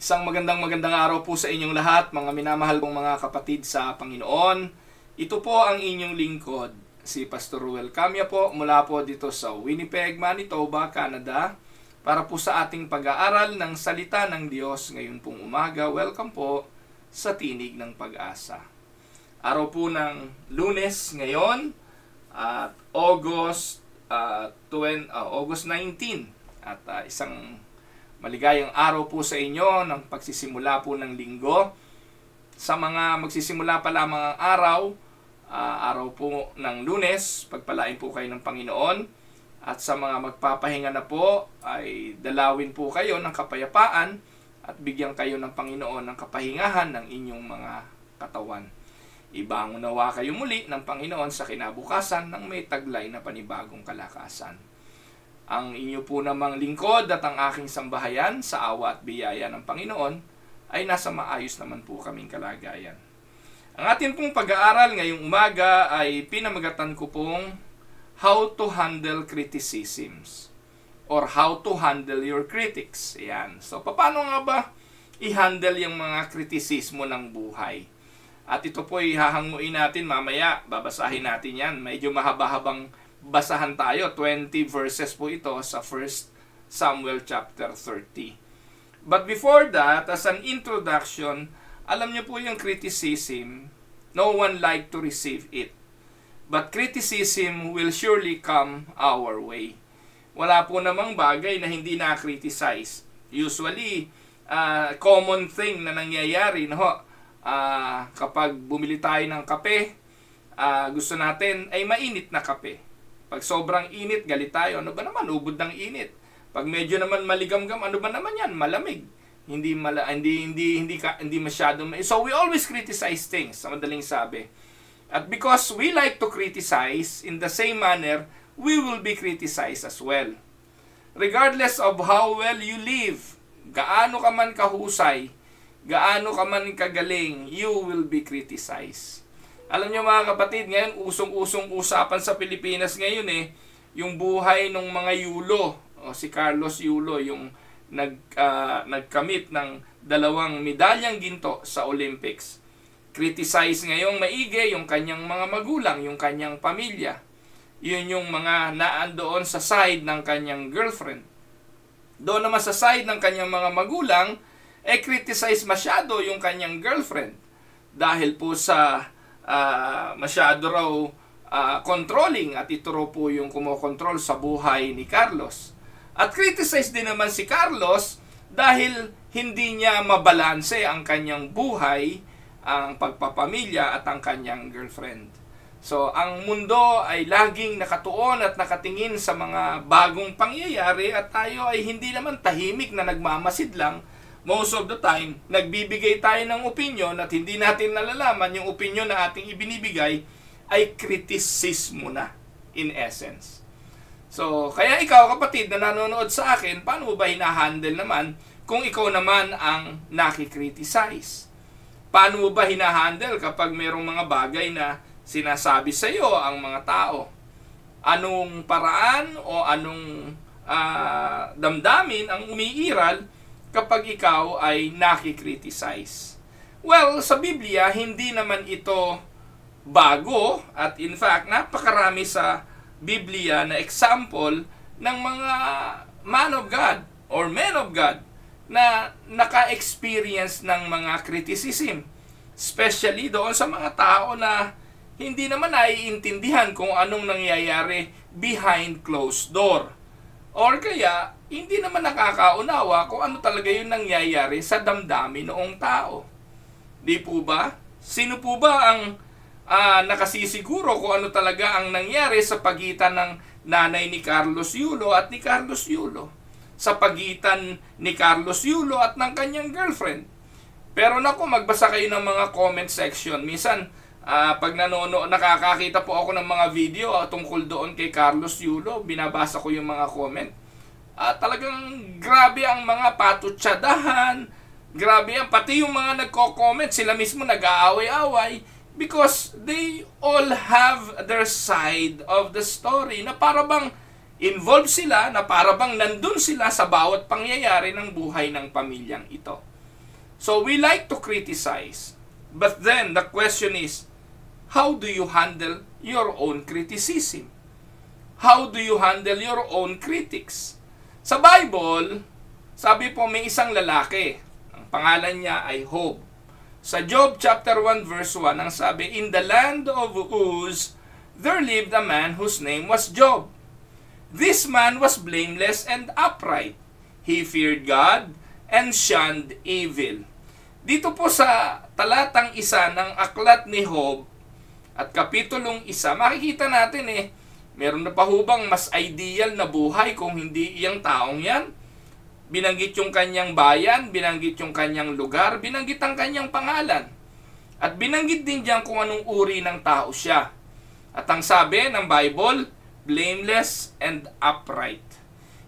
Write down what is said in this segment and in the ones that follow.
Isang magandang araw po sa inyong lahat, mga minamahal kong mga kapatid sa Panginoon. Ito po ang inyong lingkod, si Pastor Ruel Camia po, mula po dito sa Winnipeg, Manitoba, Canada, para po sa ating pag-aaral ng Salita ng Diyos ngayon pong umaga. Welcome po sa Tinig ng Pag-asa. Araw po ng Lunes ngayon, at August 19, at isang maligayang araw po sa inyo ng pagsisimula po ng linggo. Sa mga magsisimula pa lamang ang araw po ng Lunes, pagpalain po kayo ng Panginoon. At sa mga magpapahinga na po, ay dalawin po kayo ng kapayapaan at bigyan kayo ng Panginoon ng kapahingahan ng inyong mga katawan. Ibangon nawa kayo muli ng Panginoon sa kinabukasan ng may taglay na panibagong kalakasan. Ang inyo po namang lingkod at ang aking sambahayan sa awa at biyaya ng Panginoon ay nasa maayos naman po kaming kalagayan. Ang atin pong pag-aaral ngayong umaga ay pinamagatan ko pong How to Handle Criticisms or How to Handle Your Critics. Ayan. So, paano nga ba i-handle yung mga kritisismo ng buhay? At ito po ihahanguin natin mamaya, babasahin natin yan. Medyo mahaba-habang basahan tayo, 20 verses po ito sa 1 Samuel chapter 30. But before that, as an introduction, alam niyo po yung criticism, no one like to receive it. But criticism will surely come our way. Wala po namang bagay na hindi na-criticize. Usually, common thing na nangyayari, no? Kapag bumili tayo ng kape, gusto natin ay mainit na kape. Pag sobrang init, galit tayo. Ano ba naman? Ubod ng init. Pag medyo naman maligamgam, ano ba naman yan? Malamig. Hindi masyado. So we always criticize things, sa madaling sabi. At because we like to criticize, in the same manner, we will be criticized as well. Regardless of how well you live, gaano ka man kahusay, gaano ka man kagaling, you will be criticized. Alam niyo mga kapatid, ngayon usong-usong usapan sa Pilipinas ngayon yung buhay ng mga Yulo. Si Carlos Yulo, yung nagkamit ng 2 medalyang ginto sa Olympics. Criticize ngayong maigi yung kanyang mga magulang, yung kanyang pamilya. Yun yung mga naandoon sa side ng kanyang girlfriend. Doon naman sa side ng kanyang mga magulang, criticize masyado yung kanyang girlfriend. Dahil po sa masyado raw controlling, at ito raw po yung kumokontrol sa buhay ni Carlos. At criticize din naman si Carlos dahil hindi niya mabalanse ang kanyang buhay, ang pagpapamilya at ang kanyang girlfriend. So, ang mundo ay laging nakatuon at nakatingin sa mga bagong pangyayari at tayo ay hindi naman tahimik na nagmamasid lang. Most of the time, nagbibigay tayo ng opinion at hindi natin nalalaman yung opinion na ating ibinibigay ay kritisismo na, in essence. So, kaya ikaw kapatid na nanonood sa akin, paano mo ba hinahandle naman kung ikaw naman ang nakikriticize? Paano mo ba hinahandle kapag mayroong mga bagay na sinasabi sa iyo ang mga tao? Anong paraan o anong damdamin ang umiiral kapag ikaw ay nakikriticize? Well, sa Biblia, hindi naman ito bago at in fact, napakarami sa Biblia na example ng mga man of God or men of God na naka-experience ng mga criticism. Especially doon sa mga tao na hindi naman naiintindihan kung anong nangyayari behind closed door. Or kaya, hindi naman nakakaunawa kung ano talaga yung nangyayari sa damdamin noong tao. Di po ba? Sino po ba ang nakasisiguro kung ano talaga ang nangyari sa pagitan ng nanay ni Carlos Yulo at ni Carlos Yulo? Sa pagitan ni Carlos Yulo at ng kanyang girlfriend. Pero naku, magbasa kayo ng mga comment section. Minsan, pag nakakakita po ako ng mga video tungkol doon kay Carlos Yulo, binabasa ko yung mga comment. Talagang grabe ang mga patutsadahan, grabe ang pati yung mga nagko-comment, sila mismo nag-aaway-away because they all have their side of the story na para bang involved sila, na para bang nandun sila sa bawat pangyayari ng buhay ng pamilyang ito. So we like to criticize. But then the question is, how do you handle your own criticism? How do you handle your own critics? Sa Bible, sabi po may isang lalaki. Ang pangalan niya ay Job. Sa Job chapter 1 verse 1, ang sabi, in the land of Uz, there lived a man whose name was Job. This man was blameless and upright. He feared God and shunned evil. Dito po sa talatang 1 ng aklat ni Job at kapitulong 1, makikita natin meron na pa hubang mas ideal na buhay kung hindi iyang taong yan. Binanggit yung kanyang bayan, binanggit yung kanyang lugar, binanggit ang kanyang pangalan. At binanggit din diyan kung anong uri ng tao siya. At ang sabi ng Bible, blameless and upright.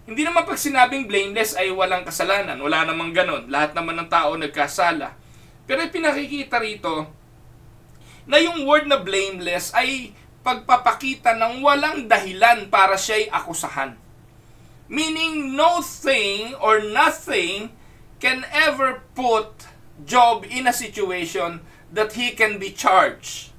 Hindi naman pag sinabing blameless ay walang kasalanan. Wala namang ganon. Lahat naman ng tao nagkasala. Pero pinakikita rito na yung word na blameless ay pagpapakita ng walang dahilan para siya'y akusahan. Meaning, no thing or nothing can ever put Job in a situation that he can be charged.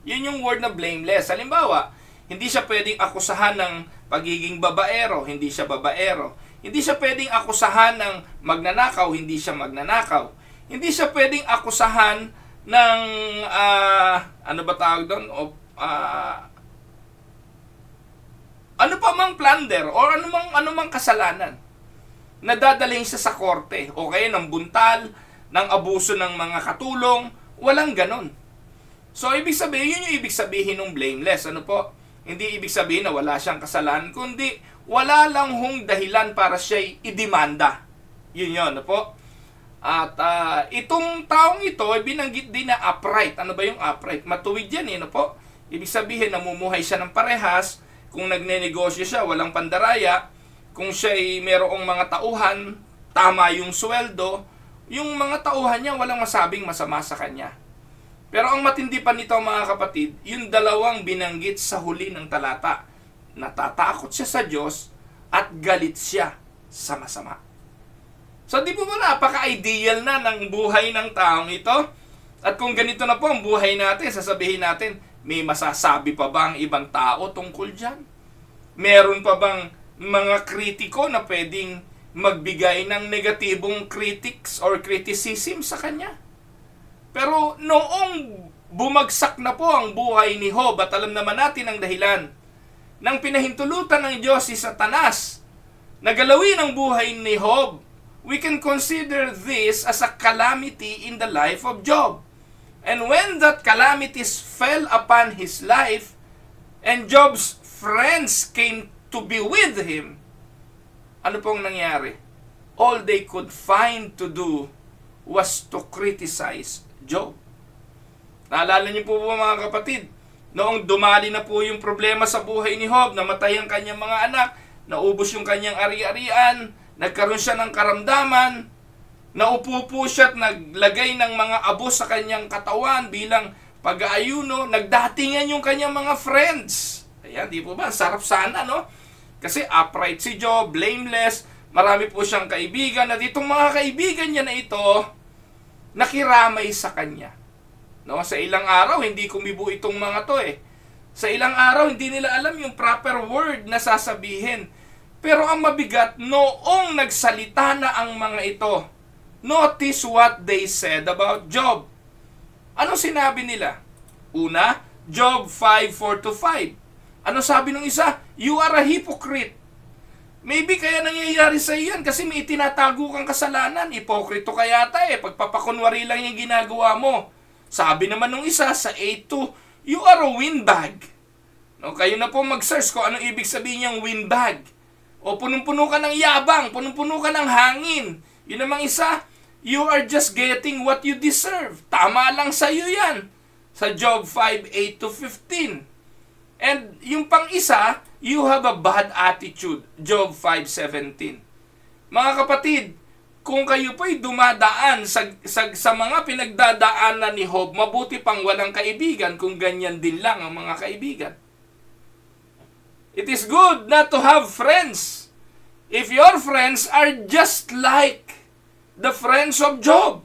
Yun yung word na blameless. Halimbawa, hindi siya pwedeng akusahan ng pagiging babaero, hindi siya babaero. Hindi siya pwedeng akusahan ng magnanakaw, hindi siya magnanakaw. Hindi siya pwedeng akusahan ng, ano ba tawag doon? Ano pa mang plunder o ano mang kasalanan. Nadadaling siya sa korte o kaya ng buntal, ng abuso ng mga katulong, walang ganon. So, ibig sabihin, yun yung ibig sabihin ng blameless. Ano po? Hindi ibig sabihin na wala siyang kasalanan, kundi wala lang hong dahilan para siya'y idemanda. Yun yun, ano po? At itong taong ito ay binanggit din na upright. Ano ba yung upright? Matuwid yan, ano po? Ibig sabihin, namumuhay siya ng parehas. Kung nagnenegosyo siya, walang pandaraya. Kung siya ay merong mga tauhan, tama yung sweldo, yung mga tauhan niya, walang masabing masama sa kanya. Pero ang matindi pa nito mga kapatid, yung dalawang binanggit sa huli ng talata. Natatakot siya sa Diyos at galit siya sa masama. So di po ba napaka-ideal na ng buhay ng taong ito? At kung ganito na po ang buhay natin, sasabihin natin, may masasabi pa ba ang ibang tao tungkol dyan? Meron pa bang mga kritiko na pwedeng magbigay ng negatibong critics or criticism sa kanya? Pero noong bumagsak na po ang buhay ni Job at alam naman natin ang dahilan, nang pinahintulutan ng Diyos si Satanas na galawin ang buhay ni Job, we can consider this as a calamity in the life of Job. And when that calamities fell upon his life, and Job's friends came to be with him, ano pong nangyari? All they could find to do was to criticize Job. Naalala niyo po mga kapatid, noong dumali na po yung problema sa buhay ni Job, namatay ang kanyang mga anak, naubos yung kanyang ari-arian, nagkaroon siya ng karamdaman, naupo po siya at naglagay ng mga abos sa kanyang katawan bilang pag-aayuno, nagdatingan yung kanyang mga friends. Ayan, di po ba? Sarap sana, no? Kasi upright si Job, blameless, marami po siyang kaibigan, at itong mga kaibigan niya na ito, nakiramay sa kanya. No? Sa ilang araw, hindi kumibo itong mga to Sa ilang araw, hindi nila alam yung proper word na sasabihin. Pero ang mabigat, noong nagsalita na ang mga ito, notice what they said about Job. Ano sinabi nila? Una, Job 5:4-5. Ano sabi ng isa? You are a hypocrite. Maybe kaya nangyayari sa iyan kasi may tinatago kang kasalanan. Hipokrito ka yata pagpapakunwari lang yung ginagawa mo. Sabi naman ng isa sa 8:2, you are a windbag. No, kayo na po mag-search ko anong ibig sabihin niyang windbag. O punong-puno ka ng yabang, punong-puno ka ng hangin. Yun namang isa, you are just getting what you deserve. Tama lang sa iyo yan. Sa Job 5:8-15. And yung pang isa, you have a bad attitude. Job 5:17. Mga kapatid, kung kayo po'y dumadaan sa mga pinagdadaanan ni Job, mabuti pang walang kaibigan kung ganyan din lang ang mga kaibigan. It is good not to have friends if your friends are just like the friends of Job.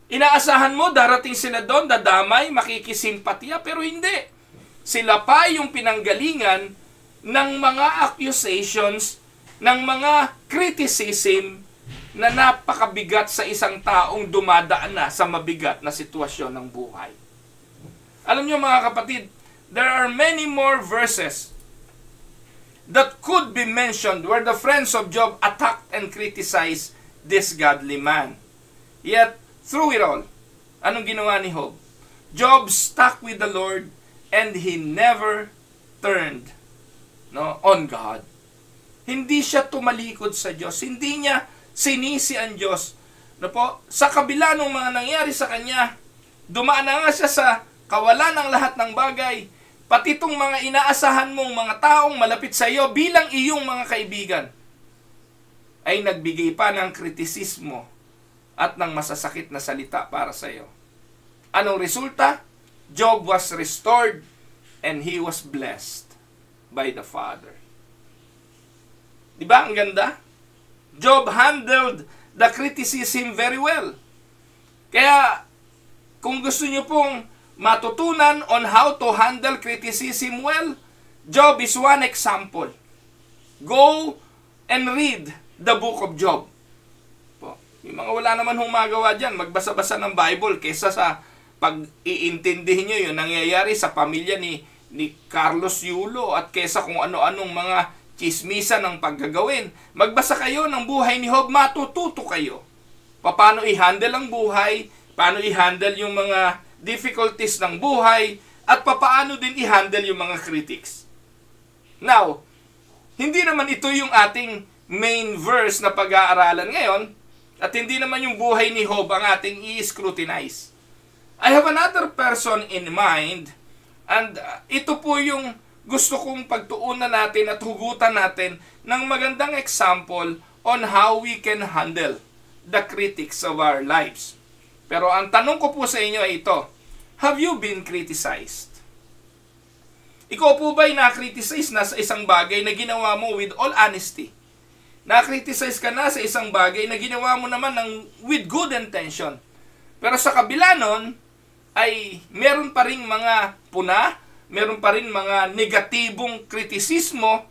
Inaasahan mo, darating sila doon, dadamay, makikisimpatya, pero hindi. Sila pa yung pinanggalingan ng mga accusations, ng mga criticism na napakabigat sa isang taong dumadaan na sa mabigat na sitwasyon ng buhay. Alam niyo mga kapatid, there are many more verses that could be mentioned where the friends of Job attacked and criticized this godly man. Yet, through it all, anong ginawa ni Job? Job stuck with the Lord and he never turned on God. Hindi siya tumalikod sa Diyos. Hindi niya sinisi ang Diyos. Sa kabila ng mga nangyari sa kanya, dumaan na nga siya sa kawalan ng lahat ng bagay, pati itong mga inaasahan mong mga taong malapit sa iyo bilang iyong mga kaibigan, ay nagbigay pa ng kritisismo at ng masasakit na salita para sa iyo. Anong resulta? Job was restored and he was blessed by the Father. Diba ang ganda? Job handled the criticism very well. Kaya, kung gusto niyo pong matutunan on how to handle criticism well, Job is one example. Go and read the book of Job. Yung mga wala naman humagawa dyan, magbasa-basa ng Bible kesa sa pag-iintindihin nyo yung nangyayari sa pamilya ni Carlos Yulo at kesa kung ano-anong mga chismisa ng paggagawin. Magbasa kayo ng buhay ni Job, matututo kayo. Paano i-handle ang buhay, paano i-handle yung mga difficulties ng buhay, at paano din i-handle yung mga critics. Now, hindi naman ito yung ating main verse na pag-aaralan ngayon, at hindi naman yung buhay ni Job ang ating i-scrutinize. I have another person in mind, and ito po yung gusto kong pagtuunan natin at hugutan natin ng magandang example on how we can handle the critics of our lives. Pero ang tanong ko po sa inyo ay ito, have you been criticized? Ikaw po ba'y na-criticize na sa isang bagay na ginawa mo with all honesty? Na-criticize ka na sa isang bagay na ginawa mo naman with good intention. Pero sa kabila nun, ay meron pa ring mga puna, meron pa rin mga negatibong kritisismo,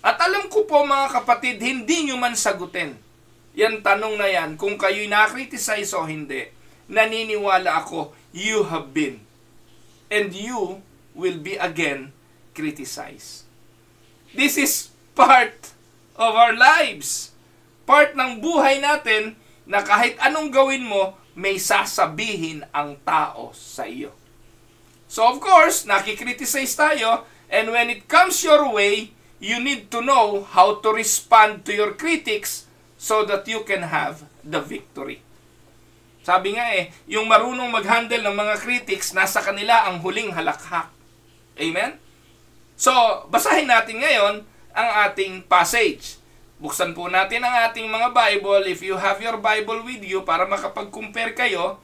at alam ko po mga kapatid, hindi nyo man sagutin yan tanong na yan, kung kayo'y na-criticize o hindi. Naniniwala ako, you have been, and you will be again criticized. This is part of our lives. Part ng buhay natin na kahit anong gawin mo, may sasabihin ang tao sa iyo. So of course, nakikriticize tayo, and when it comes your way, you need to know how to respond to your critics so that you can have the victory. Sabi nga yung marunong mag-handle ng mga critics, nasa kanila ang huling halakhak. Amen? So, basahin natin ngayon ang ating passage. Buksan po natin ang ating mga Bible, if you have your Bible with you, para makapag-compare kayo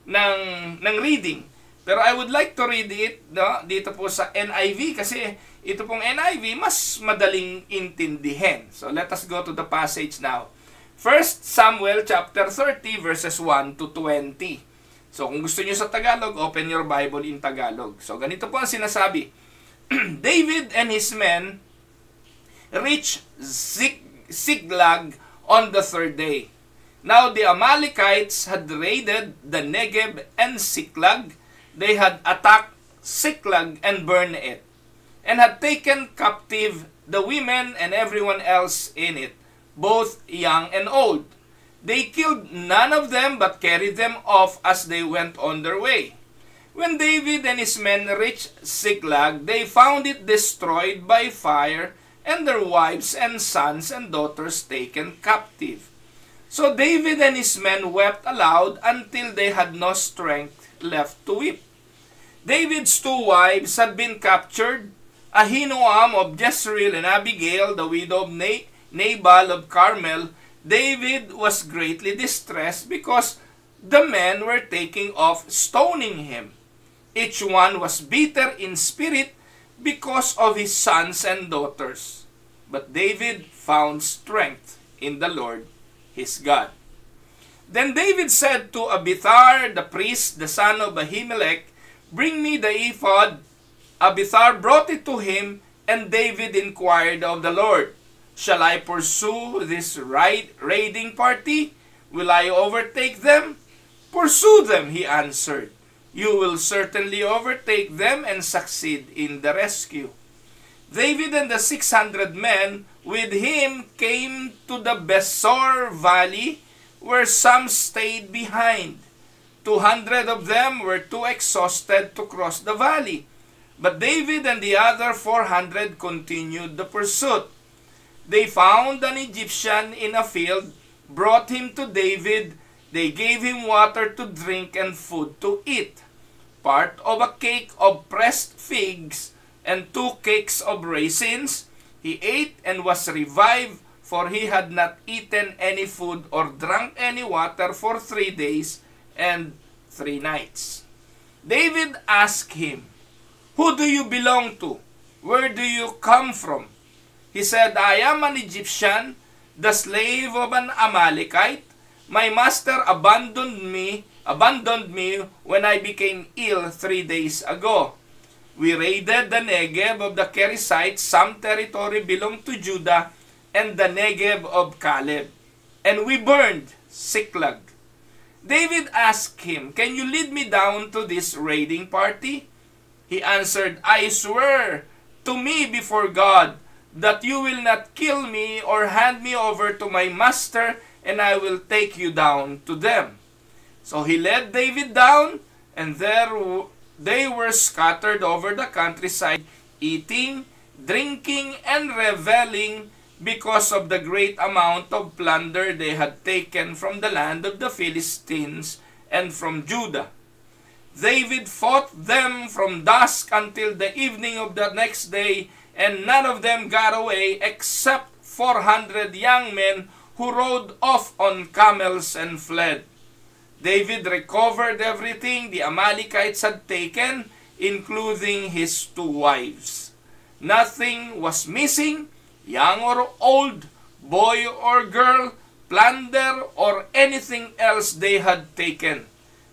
ng reading. Pero I would like to read it dito po sa NIV, kasi ito pong NIV mas madaling intindihin. So let us go to the passage now. 1 Samuel chapter 30 verses 1 to 20. So kung gusto niyo sa Tagalog, open your Bible in Tagalog. So ganito po ang sinasabi. David and his men reached Ziklag on the third day. Now the Amalekites had raided the Negev and Ziklag. They had attacked Ziklag and burned it, and had taken captive the women and everyone else in it, both young and old. They killed none of them, but carried them off as they went on their way. When David and his men reached Ziklag, they found it destroyed by fire, and their wives and sons and daughters taken captive. So David and his men wept aloud until they had no strength left to weep. David's two wives had been captured, Ahinoam of Jezreel and Abigail, the widow of Nabal of Carmel. David was greatly distressed because the men were taking off stoning him. Each one was bitter in spirit because of his sons and daughters. But David found strength in the Lord his God. Then David said to Abiathar the priest, the son of Ahimelech, "Bring me the ephod." Abiathar brought it to him, and David inquired of the Lord, "Shall I pursue this raiding party? Will I overtake them?" "Pursue them," he answered. "You will certainly overtake them and succeed in the rescue." David and the 600 men with him came to the Besor Valley, where some stayed behind. 200 of them were too exhausted to cross the valley, but David and the other 400 continued the pursuit. They found an Egyptian in a field, brought him to David. They gave him water to drink and food to eat, part of a cake of pressed figs and 2 cakes of raisins. He ate and was revived, for he had not eaten any food or drunk any water for 3 days and 3 nights. David asked him, "Who do you belong to? Where do you come from?" He said, "I am an Egyptian, the slave of an Amalekite. My master abandoned me when I became ill 3 days ago. We raided the Negev of the Kerethites, some territory belonged to Judah, and the Negev of Caleb. And we burned Siklag." David asked him, "Can you lead me down to this raiding party?" He answered, "I swear to me before God that you will not kill me or hand me over to my master, and I will take you down to them." So he led David down, and there they were scattered over the countryside, eating, drinking, and reveling because of the great amount of plunder they had taken from the land of the Philistines and from Judah. David fought them from dusk until the evening of the next day, and none of them got away except 400 young men who rode off on camels and fled. David recovered everything the Amalekites had taken, including his 2 wives. Nothing was missing, young or old, boy or girl, plunder or anything else they had taken.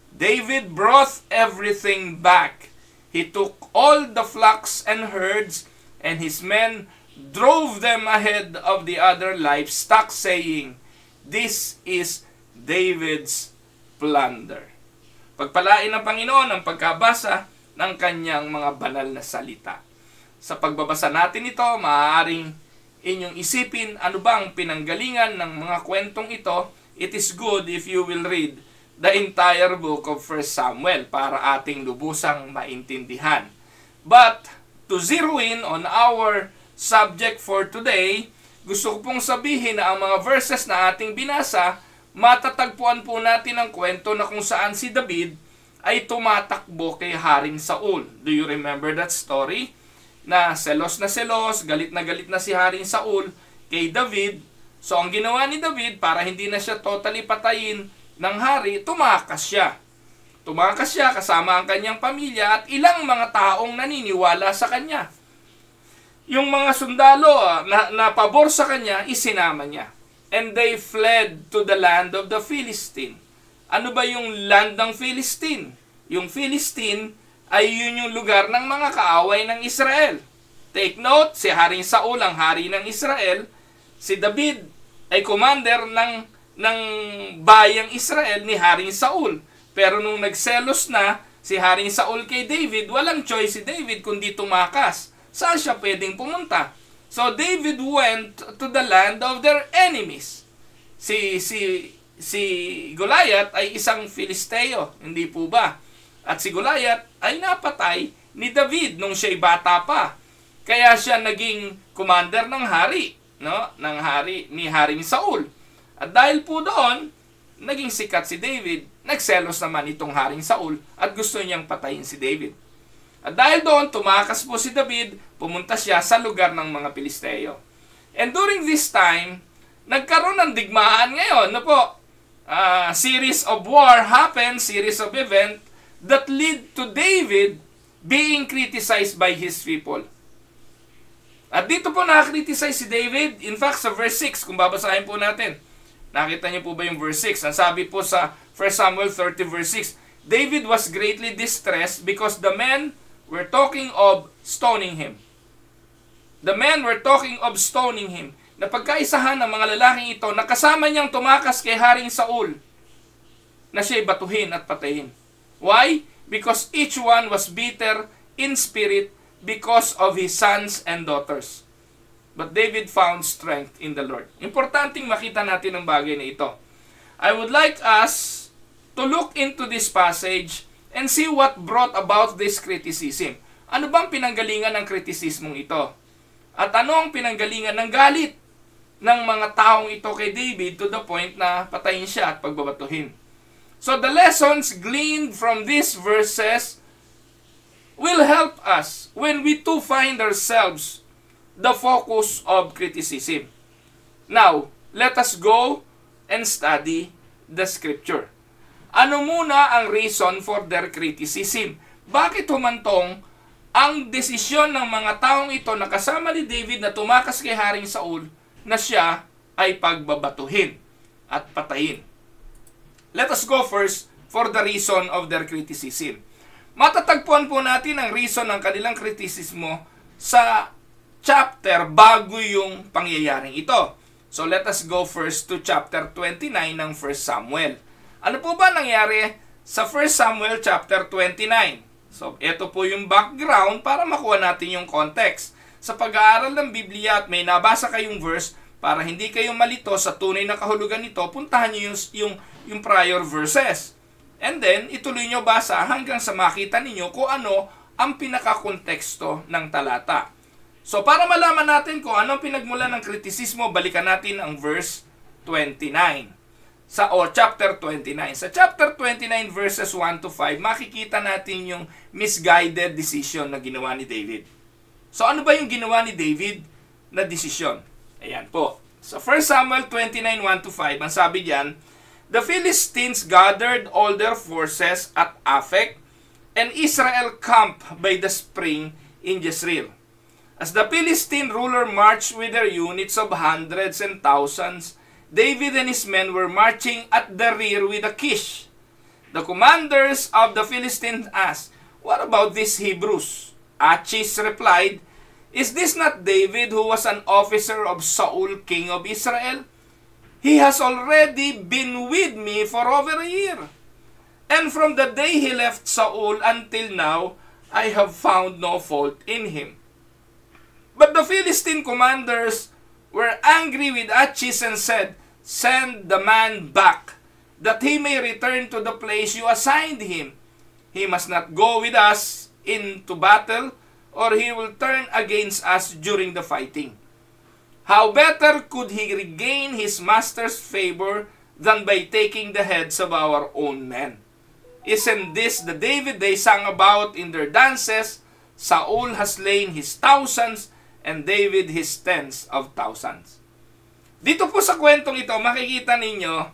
David brought everything back. He took all the flocks and herds, and his men drove them ahead of the other livestock, saying, "This is David's plunder." Pagpalain ng Panginoon ang pagkabasa ng kanyang mga banal na salita. Sa pagbabasa natin ito, maaaring inyong isipin, ano bang pinanggalingan ng mga kwentong ito? It is good if you will read the entire book of 1 Samuel para ating lubusang maintindihan. But to zero in on our subject for today, gusto ko pong sabihin na ang mga verses na ating binasa, matatagpuan po natin ang kwento na kung saan si David ay tumatakbo kay Haring Saul. Do you remember that story? Na selos, galit na si Haring Saul kay David. So ang ginawa ni David, para hindi na siya totally patayin ng hari, tumakas siya. Tumakas siya kasama ang kanyang pamilya at ilang mga taong naniniwala sa kanya. Yung mga sundalo na pabor sa kanya, isinama niya. And they fled to the land of the Philistine. Ano ba yung land ng Philistine? Yung Philistine ay yun yung lugar ng mga kaaway ng Israel. Take note, si Haring Saul ang hari ng Israel. Si David ay commander ng bayang Israel ni Haring Saul. Pero nung nagselos na si Haring Saul kay David, walang choice si David kundi tumakas. Saan siya pwedeng pumunta? So David went to the land of their enemies. Si Goliath ay isang Filisteo, hindi po ba? At si Goliath ay napatay ni David nung siya'y bata pa. Kaya siya naging commander ng hari, no? Ng hari ni Haring Saul. At dahil po doon, naging sikat si David. Nagselos naman itong Haring Saul at gusto niyang patayin si David. At dahil doon, tumakas po si David, pumunta siya sa lugar ng mga Pilisteo. And during this time, nagkaroon ng digmaan ngayon, no po? Series of war happened, series of event that lead to David being criticized by his people. At dito po nakakriticize si David. In fact, sa verse 6, kung babasahin po natin, Nakita niyo po ba yung verse 6? Ang sabi po sa 1 Samuel 30 verse 6, David was greatly distressed because the men were talking of stoning him. The men were talking of stoning him. Napagkaisahan ng mga lalaking ito na kasama niyang tumakas kay Haring Saul na siya'y batuhin at patayin. Why? Because each one was bitter in spirit because of his sons and daughters. But David found strength in the Lord. Importanteng makita natin ang bagay na ito. I would like us to look into this passage and see what brought about this criticism. Ano bang pinanggalingan ng kritisismong ito? At ano ang pinanggalingan ng galit ng mga taong ito kay David to the point na patayin siya at pagbabatuhin? So the lessons gleaned from these verses will help us when we too find ourselves the focus of criticism. Now, let us go and study the scripture. Ano muna ang reason for their criticism? Bakit humantong ang desisyon ng mga taong ito na kasama ni David na tumakas kay Haring Saul na siya ay pagbabatuhin at patayin? Let us go first for the reason of their criticism. Matatagpuan po natin ang reason ng kanilang kritisismo sa chapter bago yung pangyayaring ito. So let us go first to chapter 29 ng 1 Samuel. Ano po ba nangyari sa 1 Samuel chapter 29? So ito po yung background para makuha natin yung context. Sa pag-aaral ng Biblia at may nabasa kayong verse, para hindi kayo malito sa tunay na kahulugan nito, puntahan nyo yung prior verses. And then, ituloy nyo basa hanggang sa makita ninyo kung ano ang pinakakonteksto ng talata. So, para malaman natin kung anong pinagmulan ng kritisismo, balikan natin ang verse 29. Chapter 29. Sa chapter 29, verses 1 to 5, makikita natin yung misguided decision na ginawa ni David. So, ano ba yung ginawa ni David na decision? Ayan po. Sa 1 Samuel 29, 1 to 5, ang sabi diyan, the Philistines gathered all their forces at Aphek, and Israel camped by the spring in Jezreel. As the Philistine ruler marched with their units of hundreds and thousands, David and his men were marching at the rear with Achish. The commanders of the Philistines asked, "What about these Hebrews?" Achish replied, "Is this not David who was an officer of Saul, king of Israel? He has already been with me for over a year. And from the day he left Saul until now, I have found no fault in him." But the Philistine commanders were angry with Achish and said, "Send the man back, that he may return to the place you assigned him. He must not go with us into battle, or he will turn against us during the fighting. How better could he regain his master's favor than by taking the heads of our own men? Isn't this the David they sang about in their dances? Saul has slain his thousands, and David his tens of thousands." Dito po sa kwentong ito, makikita ninyo,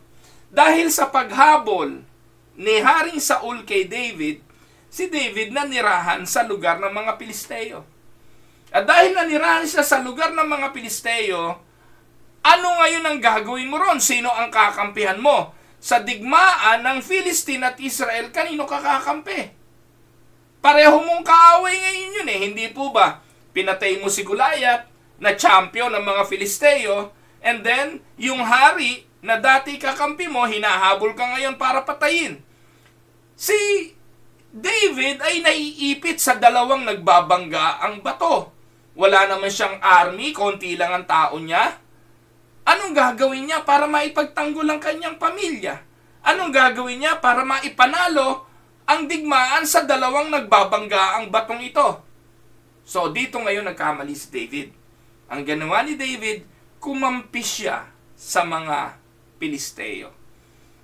dahil sa paghabol ni Haring Saul kay David, si David nanirahan sa lugar ng mga Pilisteo. At dahil nanirahan siya sa lugar ng mga Pilisteo, ano ngayon ang gagawin mo ron? Sino ang kakampihan mo? Sa digmaan ng Philistine at Israel, kanino kakakampi? Pareho mong kaaway ngayon yun hindi po ba? Pinatay mo si Goliath, na champion ng mga Filisteo, and then, yung hari na dati kakampi mo, hinahabol ka ngayon para patayin. Si David ay naiipit sa dalawang nagbabangga ang bato. Wala naman siyang army, konti lang ang tao niya. Anong gagawin niya para maipagtanggol ang kanyang pamilya? Anong gagawin niya para maipanalo ang digmaan sa dalawang nagbabangga ang batong ito? So, dito ngayon nagkamali si David. Ang ginawa ni David, kumampi siya sa mga Pilisteo.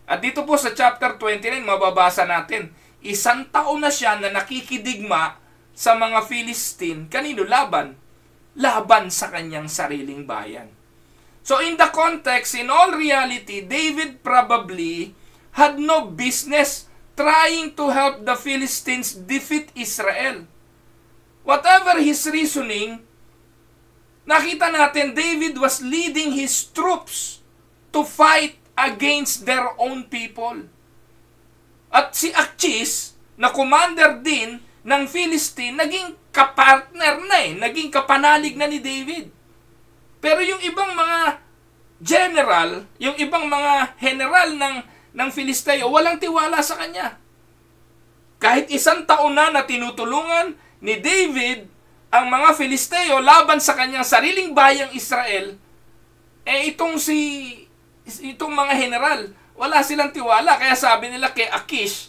At dito po sa chapter 29, mababasa natin, 1 taon na siya na nakikidigma sa mga Philistine. Kanino laban? Laban sa kanyang sariling bayan. So in the context, in all reality, David probably had no business trying to help the Philistines defeat Israel. Whatever his reasoning, nakita natin David was leading his troops to fight against their own people. At si Achis, na commander din ng Philistine, naging kapartner na naging kapanalig na ni David. Pero yung ibang mga general, yung ibang mga general ng Filisteo, walang tiwala sa kanya. Kahit 1 taon na tinutulungan ni David ang mga Filisteo laban sa kanyang sariling bayang Israel, itong mga general, wala silang tiwala. Kaya sabi nila kay Akish,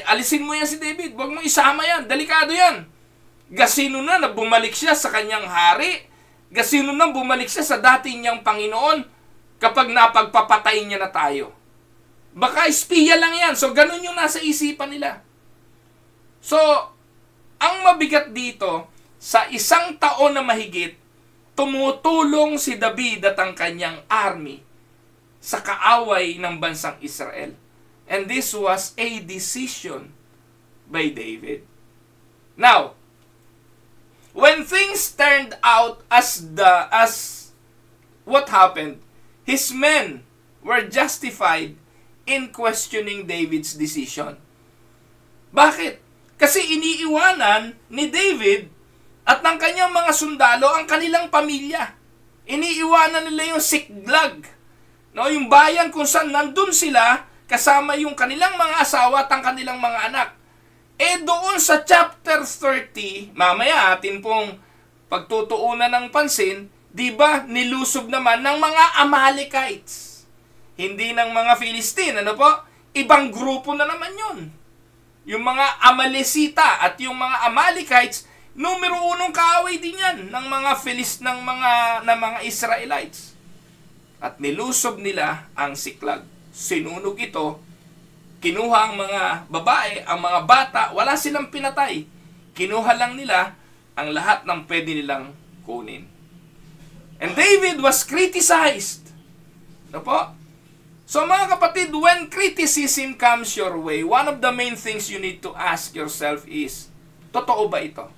alisin mo yan si David, huwag mo isama yan, delikado yan. Gasino na bumalik siya sa kanyang hari, gasino na bumalik siya sa dati niyang Panginoon kapag napagpapatay niya na tayo. Baka espiya lang yan. So, ganun yung nasa isipan nila. So, ang mabigat dito, sa 1 taon na mahigit, tumutulong si David at ang kanyang army sa kaaway ng bansang Israel. And this was a decision by David. Now, when things turned out as what happened, his men were justified in questioning David's decision. Bakit? Kasi iniiwanan ni David at ng kanyang mga sundalo ang kanilang pamilya. Iniiwanan nila yung Siklag, yung bayan kung saan nandun sila kasama yung kanilang mga asawa at ang kanilang mga anak. Doon sa chapter 30, mamaya atin pong pagtutuunan ng pansin, di ba nilusob naman ng mga Amalekites. Hindi ng mga Philistine, ibang grupo na naman yun. Yung mga Amalesita at yung mga Amalekites, numero 1 kaaway din yan ng mga mga Israelites. At nilusob nila ang Siklag. Sinunog ito, kinuha ang mga babae, ang mga bata, wala silang pinatay. Kinuha lang nila ang lahat ng pwede nilang kunin. And David was criticized. So mga kapatid, when criticism comes your way, one of the main things you need to ask yourself is, totoo ba ito?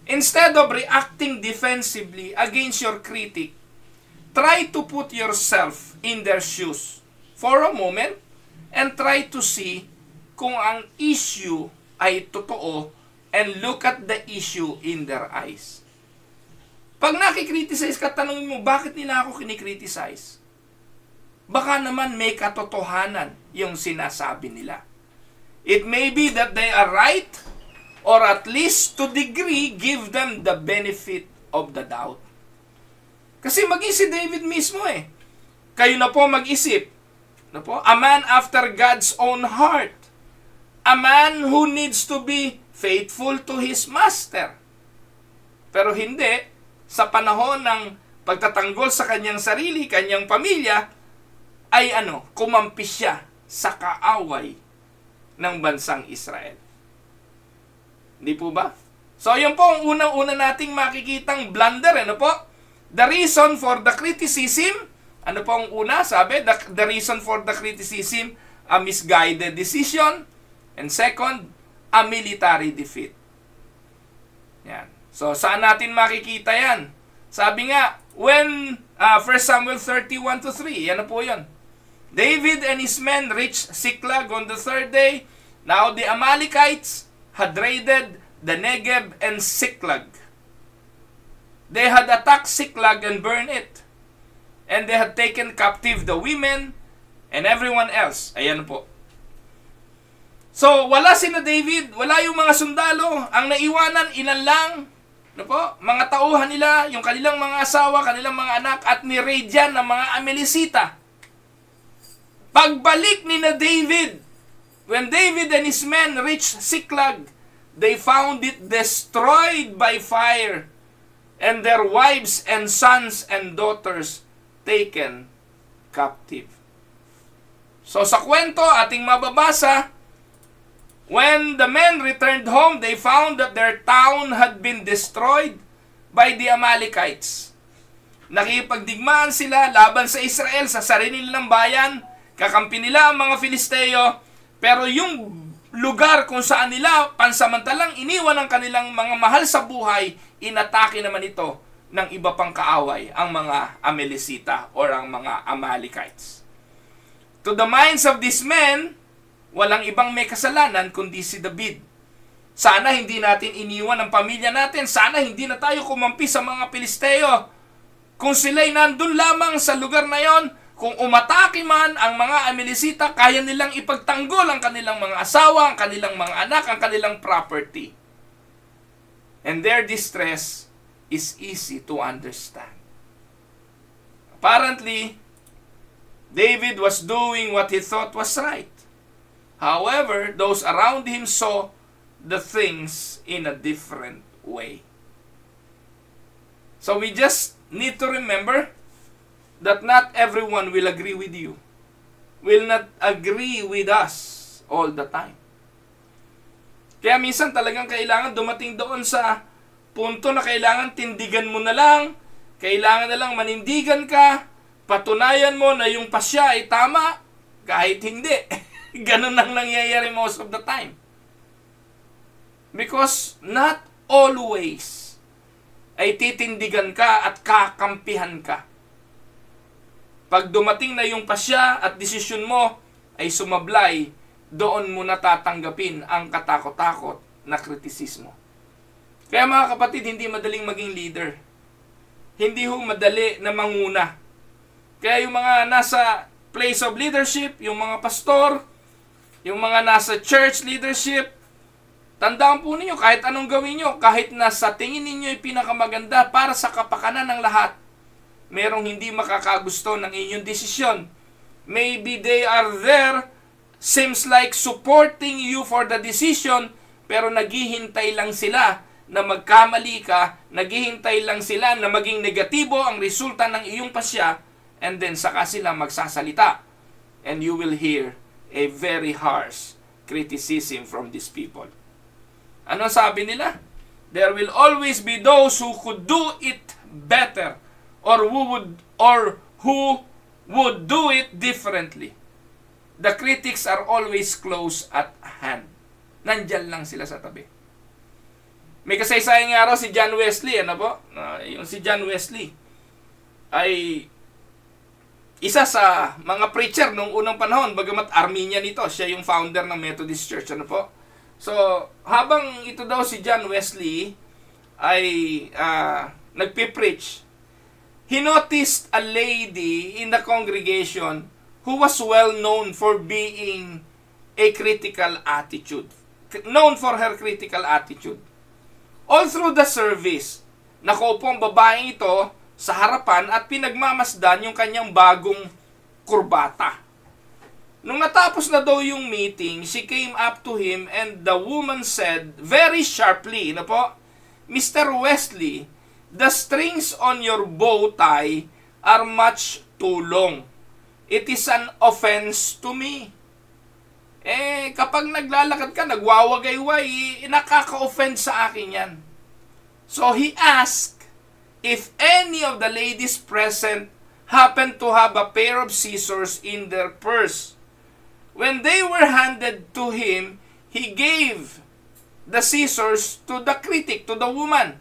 Instead of reacting defensively against your critic, try to put yourself in their shoes for a moment and try to see kung ang issue ay totoo and look at the issue in their eyes. Pag nakikriticize ka, tanongin mo, bakit nila ako kinikriticize? Baka naman may katotohanan yung sinasabi nila. It may be that they are right, or at least to degree, give them the benefit of the doubt. Kasi mag-isip David mismo Kayo na po mag-isip. A man after God's own heart. A man who needs to be faithful to his master. Pero hindi, sa panahon ng pagtatanggol sa kanyang sarili, kanyang pamilya, ay kumampi siya sa kaaway ng bansang Israel. Hindi po ba? So, yun po ang unang-una nating makikitang blunder. The reason for the criticism, ano po ang una? Sabi, the reason for the criticism, a misguided decision. And second, a military defeat. Yan. So, saan natin makikita yan? Sabi nga, when 1 Samuel 31-3, yan na po yun. David and his men reached Siklag on the 3rd day. Now the Amalekites had raided the Negev and Siklag. They had attacked Siklag and burned it. And they had taken captive the women and everyone else. Ayan po. So, wala sina David, wala yung mga sundalo. Ang naiwanan, ilan lang. Mga tauhan nila, yung kanilang mga asawa, kanilang mga anak, at ni-raid yan ng mga Amalesita. Pagbalik ni na David, when David and his men reached Siklag, they found it destroyed by fire, and their wives and sons and daughters taken captive. So sa kwento ating mababasa, when the men returned home, they found that their town had been destroyed by the Amalekites. Nakipagdigmaan sila laban sa Israel sa sarili nilang bayan. Kakampi nila ang mga Filisteo, pero yung lugar kung saan nila pansamantalang iniwan ang kanilang mga mahal sa buhay, inatake naman ito ng iba pang kaaway, ang mga Amalekita or ang mga Amalekites. To the minds of these men, walang ibang may kasalanan kundi si David. Sana hindi natin iniwan ang pamilya natin. Sana hindi na tayo kumampi sa mga Pilisteo. Kung sila'y nandun lamang sa lugar na yon, kung umatake man ang mga Amalekita, kaya nilang ipagtanggol ang kanilang mga asawa, ang kanilang mga anak, ang kanilang property. And their distress is easy to understand. Apparently, David was doing what he thought was right. However, those around him saw the things in a different way. So we just need to remember that not everyone will agree with you, will not agree with us all the time. Kaya minsan talagang kailangan dumating doon sa punto na kailangan tindigan mo na lang, kailangan na lang manindigan ka, patunayan mo na yung pasya ay tama, kahit hindi. Ganun ang nangyayari most of the time. Because not always ay titindigan ka at kakampihan ka. Pag dumating na yung pasya at desisyon mo ay sumablay, doon mo natatanggapin ang katakot-takot na kritisismo. Kaya mga kapatid, hindi madaling maging leader. Hindi ho madali na manguna. Kaya yung mga nasa place of leadership, yung mga pastor, yung mga nasa church leadership, tandaan po ninyo, kahit anong gawin nyo, kahit nasa tingin ninyo ay pinakamaganda para sa kapakanan ng lahat, merong hindi makakagusto ng inyong desisyon. Maybe they are there, seems like supporting you for the decision, pero naghihintay lang sila na magkamali ka, naghihintay lang sila na maging negatibo ang resulta ng iyong pasya, and then saka sila magsasalita. And you will hear a very harsh criticism from these people. Ano sabi nila? There will always be those who could do it better, or who would do it differently. The critics are always close at hand. Nandyan lang sila sa tabi. May kasaysayan nga raw si John Wesley, ano po? Yung si John Wesley ay isa sa mga preacher nung unang panahon, bagamat Arminian ito, siya yung founder ng Methodist Church, ano po? So, habang ito daw si John Wesley ay nagpipreach, he noticed a lady in the congregation who was well known for being a critical attitude. Known for her critical attitude. All through the service, nakaupo ang babaeng ito sa harapan at pinagmamasdan yung kanyang bagong kurbata. Nung natapos na daw yung meeting, she came up to him and the woman said very sharply, na po, Mr. Wesley, the strings on your bow tie are much too long. It is an offense to me. Kapag naglalakad ka, nagwawagay-way, nakaka-offend sa akin yan. So he asked if any of the ladies present happened to have a pair of scissors in their purse. When they were handed to him, he gave the scissors to the critic, to the woman.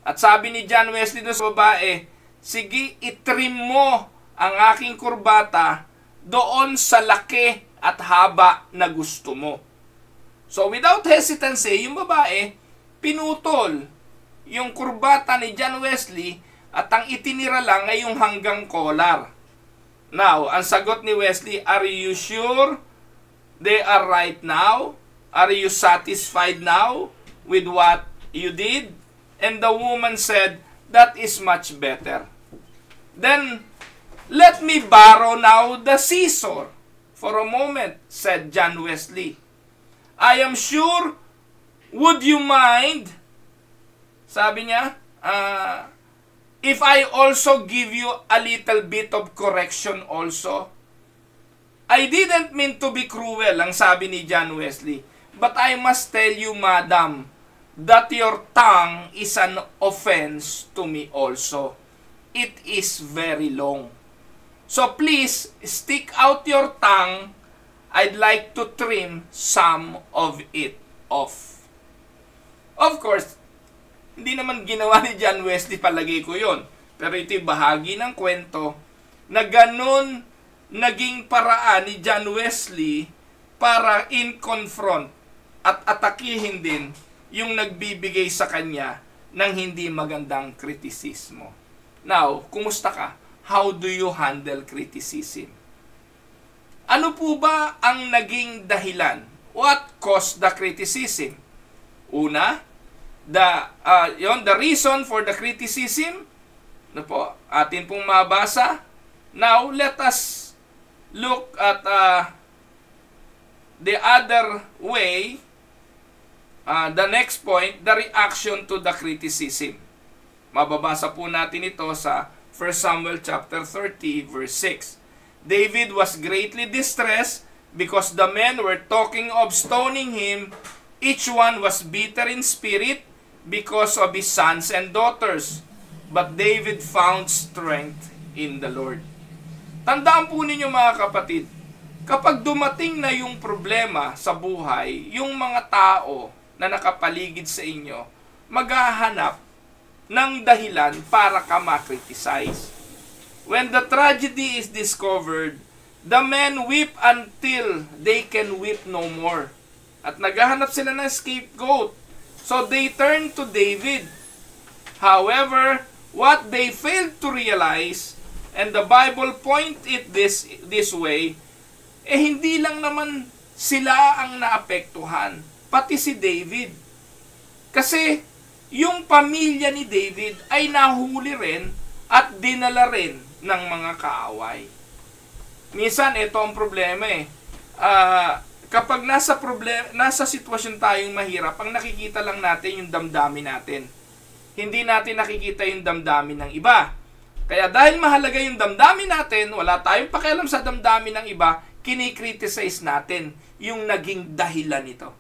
At sabi ni John Wesley doon sa babae, sige, itrim mo ang aking kurbata doon sa laki at haba na gusto mo. So without hesitancy, yung babae, pinutol yung kurbata ni John Wesley at ang itinira lang ay yung hanggang collar. Now, ang sagot ni Wesley, are you sure they are right now? Are you satisfied now with what you did? And the woman said, that is much better. Then, let me borrow now the scissor. For a moment, said John Wesley. I am sure, would you mind, sabi niya, if I also give you a little bit of correction also? I didn't mean to be cruel, ang sabi ni John Wesley. But I must tell you, madam, that your tongue is an offense to me also. It is very long. So please, stick out your tongue. I'd like to trim some of it off. Of course, Hindi naman ginawa ni John Wesley, palagay ko yon. Pero ito'y bahagi ng kwento na ganun naging paraan ni John Wesley para in-confront at atakihin din yung nagbibigay sa kanya ng hindi magandang kritisismo. Now, kumusta ka? How do you handle criticism? Ano po ba ang naging dahilan? What caused the criticism? Una, the reason for the criticism, ano po, atin pong mabasa. Now, let us look at the other way, the next point, the reaction to the criticism. Mababasa po natin ito sa 1 Samuel chapter 30, verse 6. David was greatly distressed because the men were talking of stoning him. Each one was bitter in spirit because of his sons and daughters. But David found strength in the Lord. Tandaan po ninyo mga kapatid, kapag dumating na yung problema sa buhay, yung mga tao na nakapaligid sa inyo, maghahanap ng dahilan para ka ma-criticize. When the tragedy is discovered, the men weep until they can weep no more. At naghahanap sila ng scapegoat. So they turn to David. However, what they failed to realize, and the Bible point it this way, hindi lang naman sila ang naapektuhan, pati si David. Kasi yung pamilya ni David ay nahuli rin at dinala rin ng mga kaaway. Minsan, ito ang problema kapag nasa sitwasyon tayong mahirap, ang nakikita lang natin yung damdamin natin. Hindi natin nakikita yung damdamin ng iba. Kaya dahil mahalaga yung damdamin natin, wala tayong pakialam sa damdamin ng iba, kinikriticize natin yung naging dahilan nito.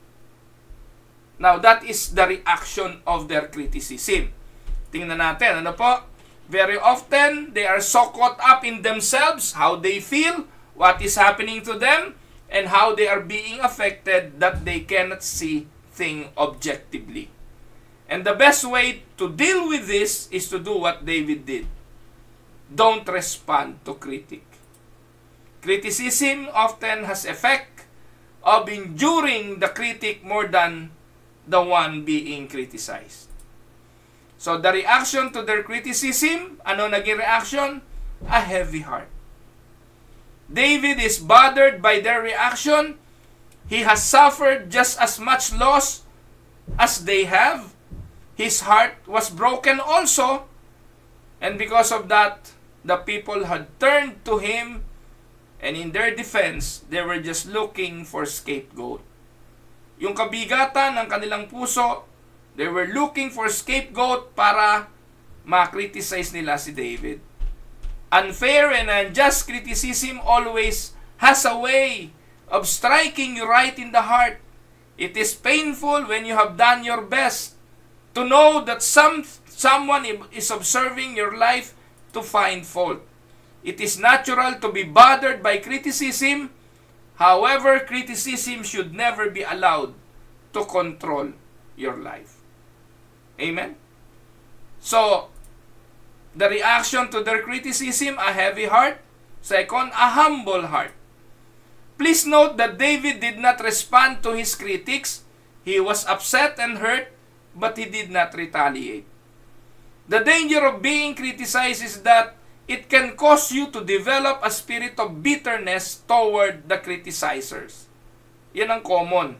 Now, that is the reaction of their criticism. Tingnan natin, ano po? Very often, they are so caught up in themselves, how they feel, what is happening to them, and how they are being affected that they cannot see things objectively. And the best way to deal with this is to do what David did. Don't respond to critic. Criticism often has effect of enduring the critic more than the one being criticized. So the reaction to their criticism, ano naging reaction? A heavy heart. David is bothered by their reaction. He has suffered just as much loss as they have. His heart was broken also. And because of that, the people had turned to him, and in their defense, they were just looking for scapegoat. Yung kabigatan ng kanilang puso, they were looking for scapegoat para ma-criticize nila si David. Unfair and unjust criticism always has a way of striking you right in the heart. It is painful when you have done your best to know that someone is observing your life to find fault. It is natural to be bothered by criticism. However, criticism should never be allowed to control your life. Amen? So, the reaction to their criticism, a heavy heart. Second, a humble heart. Please note that David did not respond to his critics. He was upset and hurt, but he did not retaliate. The danger of being criticized is that it can cause you to develop a spirit of bitterness toward the criticizers. Yan ang common.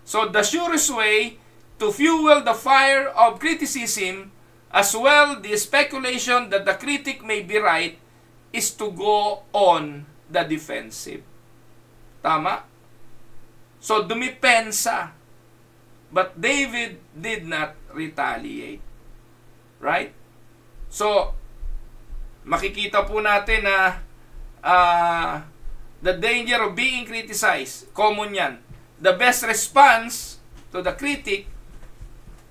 So the surest way to fuel the fire of criticism, as well the speculation that the critic may be right, is to go on the defensive. Tama? So dumipensa. But David did not retaliate. Right? So, makikita po natin na the danger of being criticized, common yan. The best response to the critic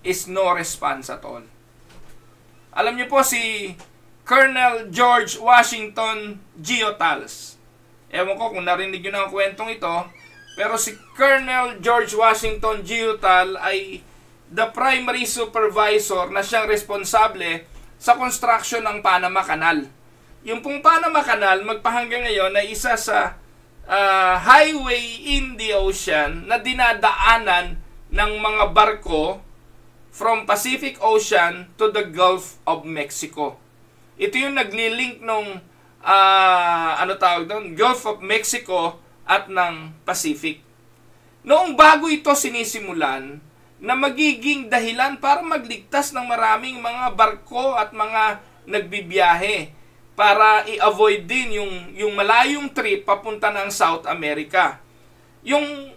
is no response at all. Alam niyo po si Colonel George Washington Geotals. Ewan ko kung narinig niyo na ang kwentong ito, pero si Colonel George Washington Geotal ay the primary supervisor na siyang responsable sa construction ng Panama Canal. Yung pong Panama Canal, magpahanggang ngayon na isa sa highway in the ocean na dinadaanan ng mga barko from Pacific Ocean to the Gulf of Mexico. Ito yung naglilink nung Gulf of Mexico at ng Pacific. Noong bago ito sinisimulan, na magiging dahilan para magligtas ng maraming mga barko at mga nagbibiyahe para i-avoid din yung malayong trip papunta ng South America. Yung